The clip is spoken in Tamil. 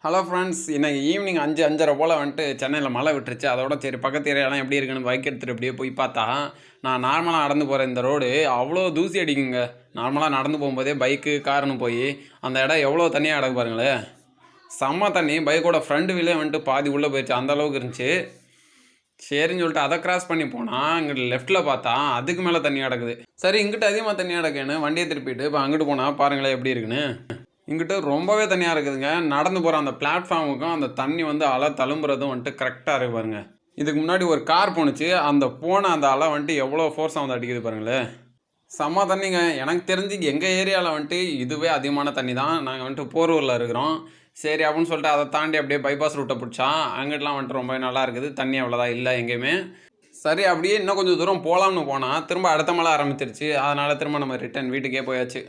ஹலோ ஃப்ரெண்ட்ஸ், இன்னைக்கு ஈவினிங் 5:05 போல் வந்துட்டு சென்னையில் மழை விட்டுருச்சு. அதோட சரி பக்கத்து ஏரியாலாம் எப்படி இருக்குன்னு பைக் எடுத்துகிட்டு அப்படியே போய் பார்த்தா, நான் நார்மலாக நடந்து போகிற இந்த ரோடு அவ்வளோ தூசி அடிக்குங்க. நார்மலாக நடந்து போகும்போதே பைக்கு காருன்னு போய் அந்த இடம் எவ்வளோ தண்ணியாக கிடக்கு பாருங்களேன். செம்ம தண்ணி. பைக்கோட ஃப்ரண்ட் வீலே வந்துட்டு பாதி உள்ளே போயிடுச்சு, அந்த அளவுக்கு இருந்துச்சு. சரின்னு சொல்லிட்டு அதை கிராஸ் பண்ணி போனால் இங்கிட்ட லெஃப்ட்டில் பார்த்தா அதுக்கு மேலே தண்ணி கிடக்குது. சரி, இங்கிட்ட அதிகமாக தண்ணி கிடக்குன்னு வண்டியை திருப்பிட்டு இப்போ அங்கிட்டு போனால் பாருங்களேன் எப்படி இருக்குன்னு. இங்கிட்ட ரொம்பவே தண்ணியாக இருக்குதுங்க. நடந்து போகிற அந்த பிளாட்ஃபார்முக்கும் அந்த தண்ணி வந்து அலை தழும்புறதும் வந்துட்டு கரெக்டாக இருக்கு பாருங்க. இதுக்கு முன்னாடி ஒரு கார் போணுச்சு, அந்த அந்த அலை வந்துட்டு எவ்வளோ ஃபோர்ஸாக வந்து அடிக்குது பாருங்களேன். செம்ம தண்ணிங்க. எனக்கு தெரிஞ்சு எங்கள் ஏரியாவில் வந்துட்டு இதுவே அதிகமான தண்ணி தான். நாங்கள் வந்துட்டு போரூரில் இருக்கிறோம். சரி அப்படின்னு சொல்லிட்டு அதை தாண்டி அப்படியே பைபாஸ் ரூட்டை பிடிச்சா அங்கிட்டலாம் வந்துட்டு ரொம்ப நல்லா இருக்குது. தண்ணி அவ்வளோதான் இல்லை எங்கேயுமே. சரி, அப்படியே இன்னும் கொஞ்சம் தூரம் போகலாம்னு போனால் திரும்ப அடுத்த மழை ஆரம்பிச்சிருச்சு. அதனால் திரும்ப நம்ம ரிட்டன் வீட்டுக்கே போயாச்சு.